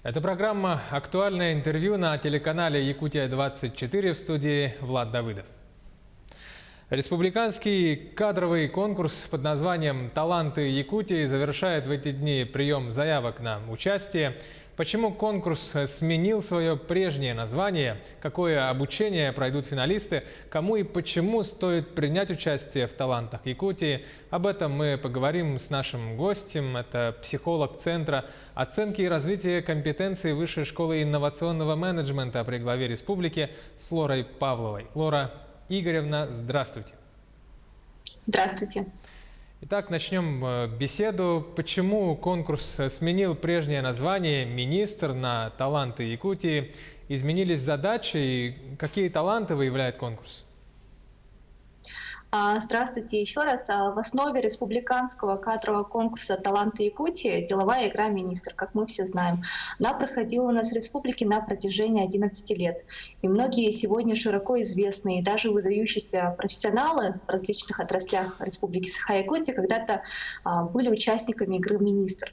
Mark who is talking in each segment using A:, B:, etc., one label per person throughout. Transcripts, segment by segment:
A: Это программа «Актуальное интервью» на телеканале «Якутия-24», в студии Влад Давыдов. Республиканский кадровый конкурс под названием «Таланты Якутии» завершает в эти дни прием заявок на участие. Почему конкурс сменил свое прежнее название, какое обучение пройдут финалисты, кому и почему стоит принять участие в «Талантах Якутии», об этом мы поговорим с нашим гостем. Это психолог Центра оценки и развития компетенций Высшей школы инновационного менеджмента при главе республики с Лорой Павловой. Лора Игоревна, здравствуйте.
B: Здравствуйте.
A: Итак, начнем беседу. Почему конкурс сменил прежнее название «Министр» на «Таланты Якутии»? Изменились задачи и какие таланты выявляет конкурс?
B: Здравствуйте еще раз. В основе республиканского кадрового конкурса «Таланты Якутии» деловая игра «Министр», как мы все знаем. Она проходила у нас в республике на протяжении 11 лет. И многие сегодня широко известные и даже выдающиеся профессионалы в различных отраслях Республики Саха-Якутия когда-то были участниками игры «Министр».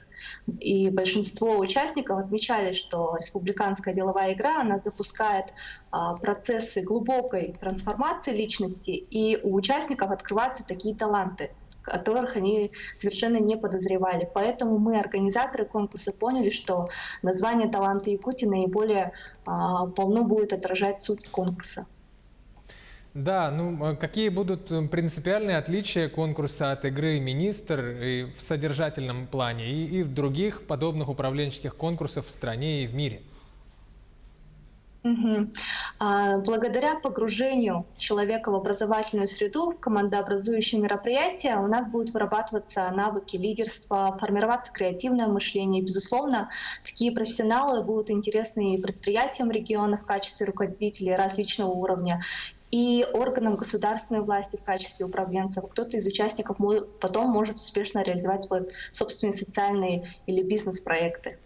B: И большинство участников отмечали, что республиканская деловая игра, она запускает процессы глубокой трансформации личности, и у участников открываются такие таланты, которых они совершенно не подозревали. Поэтому мы, организаторы конкурса, поняли, что название «Таланты Якутии» наиболее полно будет отражать суть конкурса.
A: Да, какие будут принципиальные отличия конкурса от игры «Министр» и в содержательном плане и в других подобных управленческих конкурсах в стране и в мире?
B: Благодаря погружению человека в образовательную среду, в командообразующие мероприятия, у нас будут вырабатываться навыки лидерства, формироваться креативное мышление. Безусловно, такие профессионалы будут интересны и предприятиям региона в качестве руководителей различного уровня, и органам государственной власти в качестве управленцев. Кто-то из участников потом может успешно реализовать свои собственные социальные или бизнес-проекты.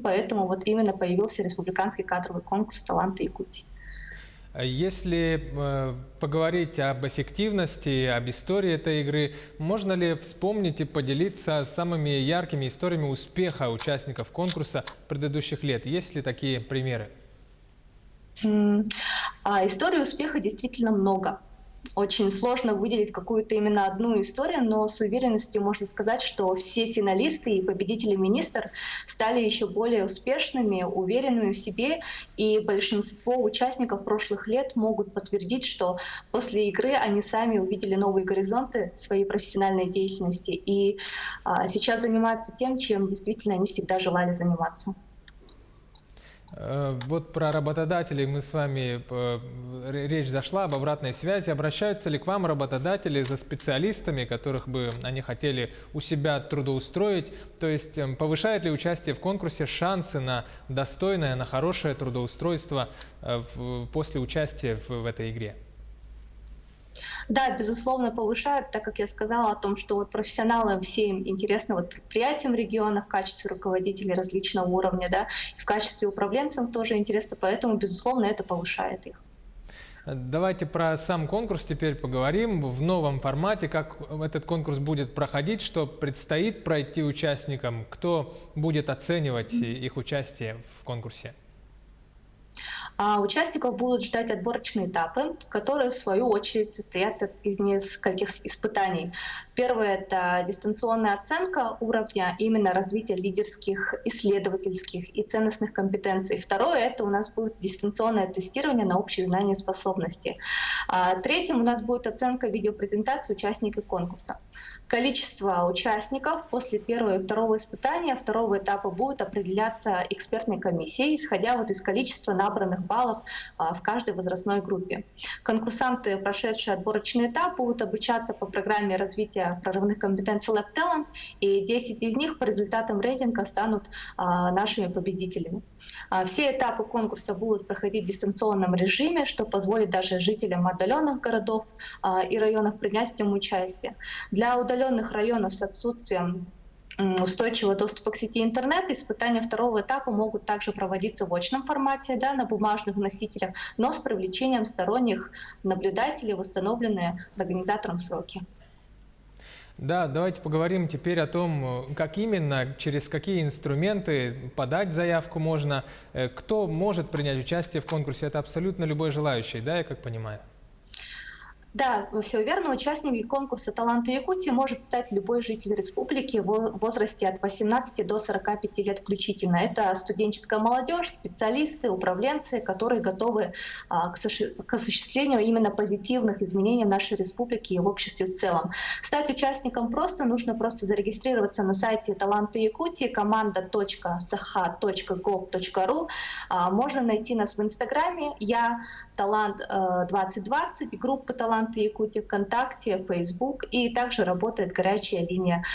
B: Поэтому вот именно появился республиканский кадровый конкурс «Таланты Якутии».
A: Если поговорить об эффективности, об истории этой игры, можно ли вспомнить и поделиться самыми яркими историями успеха участников конкурса предыдущих лет? Есть ли такие примеры?
B: Историй успеха действительно много. Очень сложно выделить какую-то именно одну историю, но с уверенностью можно сказать, что все финалисты и победители «Министр» стали еще более успешными, уверенными в себе, и большинство участников прошлых лет могут подтвердить, что после игры они сами увидели новые горизонты своей профессиональной деятельности и сейчас занимаются тем, чем действительно они всегда желали заниматься.
A: Вот про работодателей мы с вами, речь зашла об обратной связи. Обращаются ли к вам работодатели за специалистами, которых бы они хотели у себя трудоустроить? То есть повышает ли участие в конкурсе шансы на достойное, на хорошее трудоустройство после участия в этой игре?
B: Да, безусловно, повышает, так как я сказала о том, что вот профессионалы все им интересны предприятиям региона в качестве руководителей различного уровня, да, и в качестве управленцев тоже интересно, поэтому, безусловно, это повышает их.
A: Давайте про сам конкурс теперь поговорим в новом формате, как этот конкурс будет проходить, что предстоит пройти участникам, кто будет оценивать их участие в конкурсе.
B: Участников будут ждать отборочные этапы, которые в свою очередь состоят из нескольких испытаний. Первое — это дистанционная оценка уровня именно развития лидерских, исследовательских и ценностных компетенций. Второе — это у нас будет дистанционное тестирование на общие знания и способности. Третьим у нас будет оценка видеопрезентации участников конкурса. Количество участников после первого и второго испытания, второго этапа, будет определяться экспертной комиссией, исходя вот из количества набранных баллов в каждой возрастной группе. Конкурсанты, прошедшие отборочный этап, будут обучаться по программе развития прорывных компетенций Lab Talent, и 10 из них по результатам рейтинга станут нашими победителями. Все этапы конкурса будут проходить в дистанционном режиме, что позволит даже жителям отдаленных городов и районов принять в нем участие. Для удаленных районов с отсутствием устойчивого доступа к сети интернет испытания второго этапа могут также проводиться в очном формате, да, на бумажных носителях, но с привлечением сторонних наблюдателей в установленные организатором сроки.
A: Да, давайте поговорим теперь о том, как именно, через какие инструменты подать заявку можно. Кто может принять участие в конкурсе? Это абсолютно любой желающий, да, я как понимаю?
B: Да, все верно. Участником конкурса «Таланты Якутии» может стать любой житель республики в возрасте от 18 до 45 лет включительно. Это студенческая молодежь, специалисты, управленцы, которые готовы к осуществлению именно позитивных изменений в нашей республике и в обществе в целом. Стать участником нужно просто зарегистрироваться на сайте «Таланты Якутии», команда.saha.gov.ru. Можно найти нас в Инстаграме. Я Талант 2020, группа Таланты Якутии ВКонтакте, Facebook, и также работает горячая линия.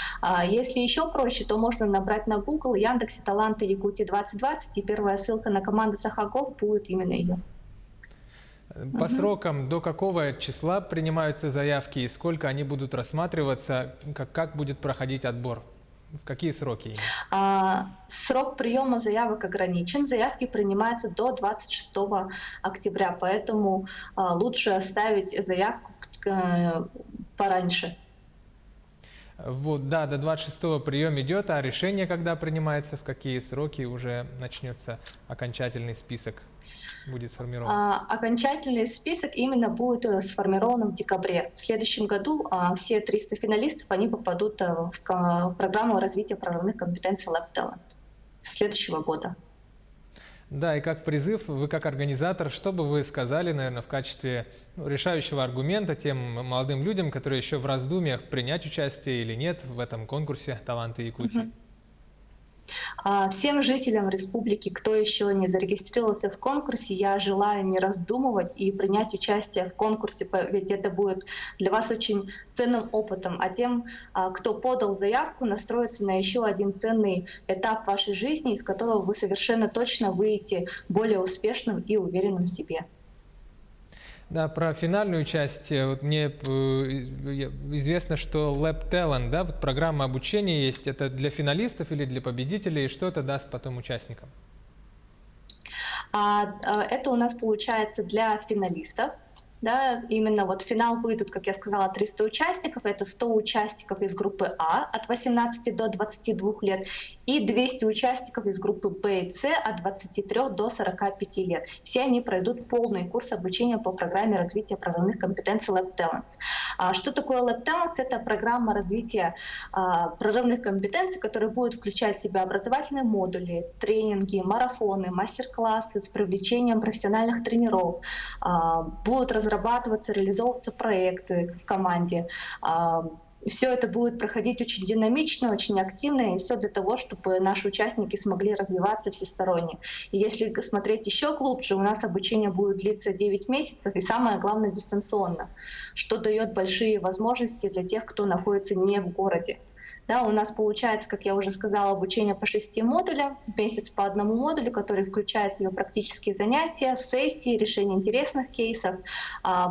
B: Если еще проще, то можно набрать на Google, Яндексе Таланты Якутии 2020, и первая ссылка на команду Сахагов будет именно ее.
A: По срокам до какого числа принимаются заявки и сколько они будут рассматриваться, как будет проходить отбор? В какие сроки?
B: Срок приема заявок ограничен. Заявки принимаются до 26 октября, поэтому лучше оставить заявку пораньше.
A: Вот, да, до 26-го прием идет, а решение когда принимается, в какие сроки уже начнется окончательный список? Будет сформирован?
B: Окончательный список именно будет сформирован в декабре. В следующем году все 300 финалистов они попадут в программу развития прорывных компетенций Lab Talent следующего года.
A: Да, и как призыв, вы как организатор, что бы вы сказали, наверное, в качестве решающего аргумента тем молодым людям, которые еще в раздумьях, принять участие или нет в этом конкурсе «Таланты Якутии»?
B: Всем жителям республики, кто еще не зарегистрировался в конкурсе, я желаю не раздумывать и принять участие в конкурсе, ведь это будет для вас очень ценным опытом. А тем, кто подал заявку, настроиться на еще один ценный этап вашей жизни, из которого вы совершенно точно выйдете более успешным и уверенным в себе.
A: Да, про финальную часть. Вот мне известно, что Lab Talent, да, вот программа обучения есть. Это для финалистов или для победителей? Что это даст потом участникам?
B: Это у нас получается для финалистов. Да, именно вот в финал выйдут, как я сказала, 300 участников. Это 100 участников из группы А от 18 до 22 лет и 200 участников из группы Б и С от 23 до 45 лет. Все они пройдут полный курс обучения по программе развития прорывных компетенций Lab Talents. Что такое Lab Talents? Это программа развития прорывных компетенций, которая будет включать в себя образовательные модули, тренинги, марафоны, мастер-классы с привлечением профессиональных тренеров. Будут разрабатываться, реализовываться проекты в команде. Все это будет проходить очень динамично, очень активно, и все для того, чтобы наши участники смогли развиваться всесторонне. И если смотреть еще глубже, у нас обучение будет длиться 9 месяцев, и самое главное дистанционно, что дает большие возможности для тех, кто находится не в городе. Да, у нас получается, как я уже сказала, обучение по 6 модулям, в месяц по одному модулю, который включает в себя практические занятия, сессии, решение интересных кейсов.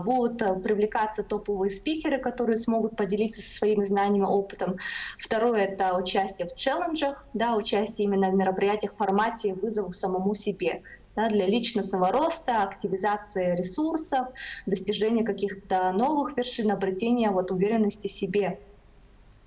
B: Будут привлекаться топовые спикеры, которые смогут поделиться своими знаниями, опытом. Второе — это участие в челленджах, да, участие именно в мероприятиях в формате вызова самому себе. Да, для личностного роста, активизации ресурсов, достижения каких-то новых вершин, обретения уверенности в себе.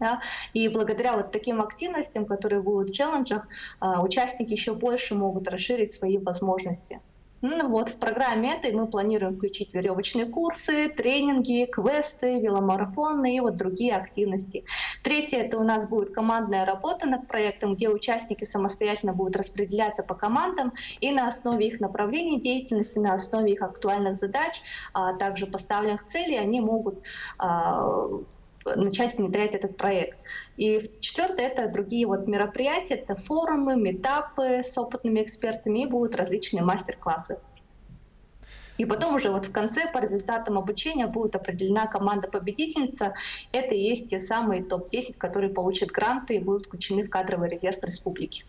B: Да? И благодаря таким активностям, которые будут в челленджах, участники еще больше могут расширить свои возможности. В программе этой мы планируем включить веревочные курсы, тренинги, квесты, веломарафоны и другие активности. Третье — это у нас будет командная работа над проектом, где участники самостоятельно будут распределяться по командам, и на основе их направлений деятельности, на основе их актуальных задач, а также поставленных целей, они могут начать внедрять этот проект. И четвертое — это другие мероприятия, это форумы, митапы с опытными экспертами, и будут различные мастер-классы. И потом уже в конце по результатам обучения будет определена команда-победительница. Это и есть те самые топ-10, которые получат гранты и будут включены в кадровый резерв республики.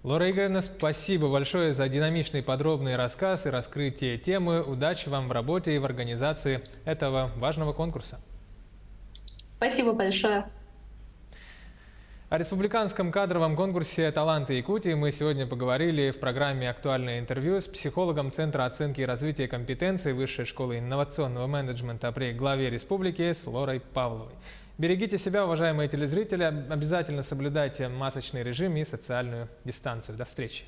A: Лора Игоревна, спасибо большое за динамичный подробный рассказ и раскрытие темы. Удачи вам в работе и в организации этого важного конкурса.
B: Спасибо большое.
A: О республиканском кадровом конкурсе «Таланты Якутии» мы сегодня поговорили в программе «Актуальное интервью» с психологом Центра оценки и развития компетенций Высшей школы инновационного менеджмента при главе республики с Лорой Павловой. Берегите себя, уважаемые телезрители, обязательно соблюдайте масочный режим и социальную дистанцию. До встречи!